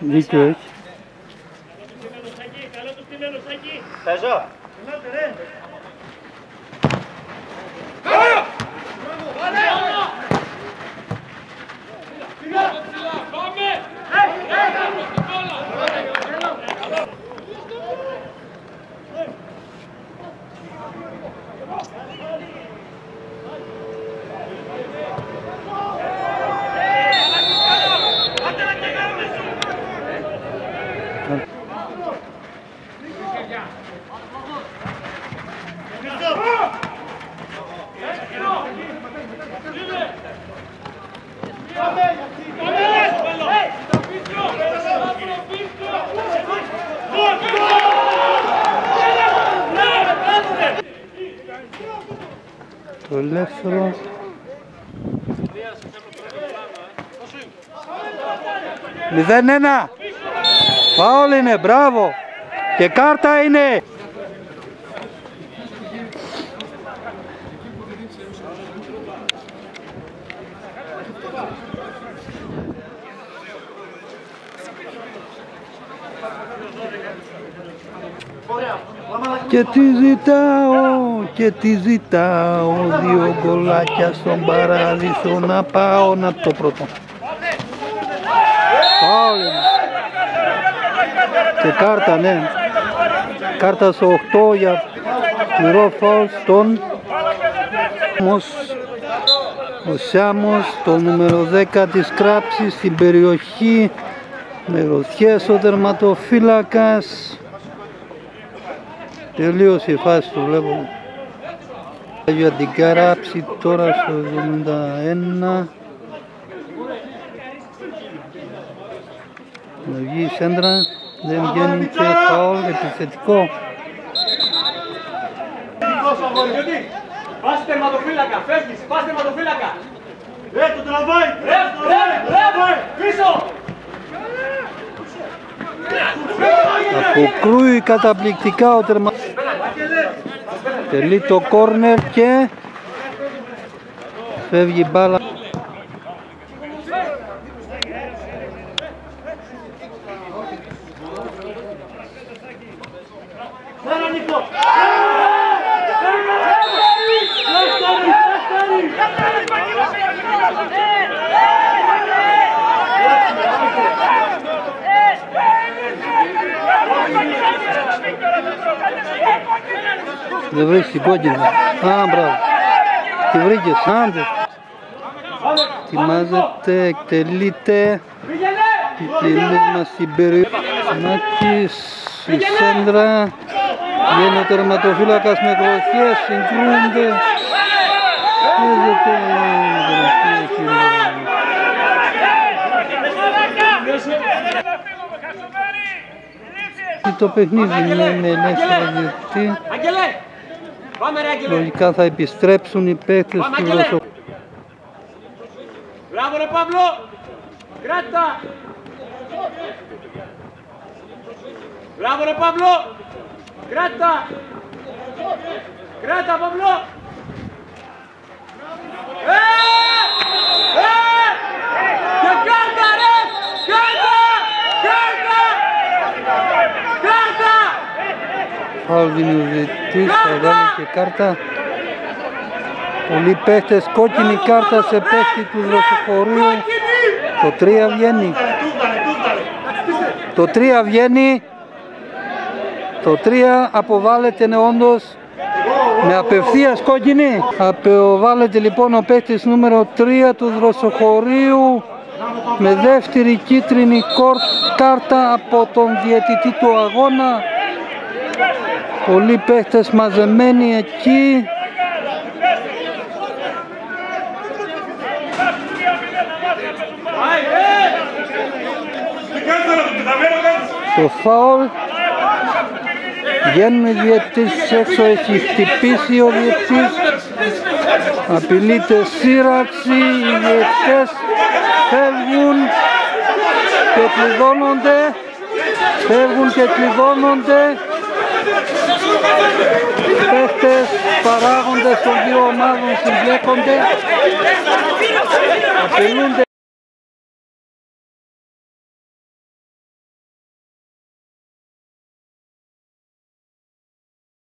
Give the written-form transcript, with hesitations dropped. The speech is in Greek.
Δίκιο έχει. Παίζω. Το ελεύθερο. Μηδέν ένα. Φάουλ είναι, μπράβο. Και κάρτα είναι. Και τι ζητάω, δύο γκολάκια στον παράδεισο, να πάω να το πρώτο. Φάουλ είναι. Και κάρτα, ναι. Κάρτα στο 8 για πληρό φάουλ στον ο Σάμος, το νούμερο 10 της Κράψης στην περιοχή, με ροθιές ο τερματοφύλακας. Τελείωσε η φάση, το βλέπω. Για την Κράψη τώρα στο 71. Να βγει η σέντρα, δεν βγαίνει και φάουλ, επιθετικό. Πάσε τερματοφύλακα, φεύγεις, πάσε τερματοφύλακα. Το τραβάει, πίσω. Αποκρούει καταπληκτικά ο τερματοφύλακας. Τελεί το κόρνερ και φεύγει η μπάλα. Δεν βρεις την κόκκινη. Α, μπράβο. Τη βρήκες, άντε. Ετοιμάζεται, εκτελείται. Εκτελείται στην περιοχή. Μάκης, η σέντρα. Βγαίνει ο τερματοφύλακας με γροθιές, συγκρούνται. Το παιχνίδι είναι ελεύθερο διαιτητή. Λογικά θα επιστρέψουν οι παίκτες του Ρώσου. Μπράβο ρε Παύλο! Κράτα! Μπράβο ρε Παύλο! Κράτα! Κράτα Παύλο! φάουλ δίνει ο διαιτητής, θα βγάλει και κάρτα. Πολλοί παίχτες, κόκκινη κάρτα σε παίχτη του Δροσοχωρίου. Το 3 βγαίνει. Το 3 βγαίνει. Το 3 αποβάλλεται, ναι, όντως, με απευθείας κόκκινη. Αποβάλλεται λοιπόν ο παίχτης νούμερο 3 του Δροσοχωρίου με δεύτερη κίτρινη κάρτα από τον διαιτητή του αγώνα. Πολλοί παίχτες μαζεμένοι εκεί. Το φάουλ, βγαίνουν οι διαιτητές έξω, έχει χτυπήσει ο διαιτητής, απειλείται σύραξη, οι διαιτητές φεύγουν και κλειδώνονται, παίχτες, παράγοντες των δύο ομάδων συμπλέκονται, απειλούνται.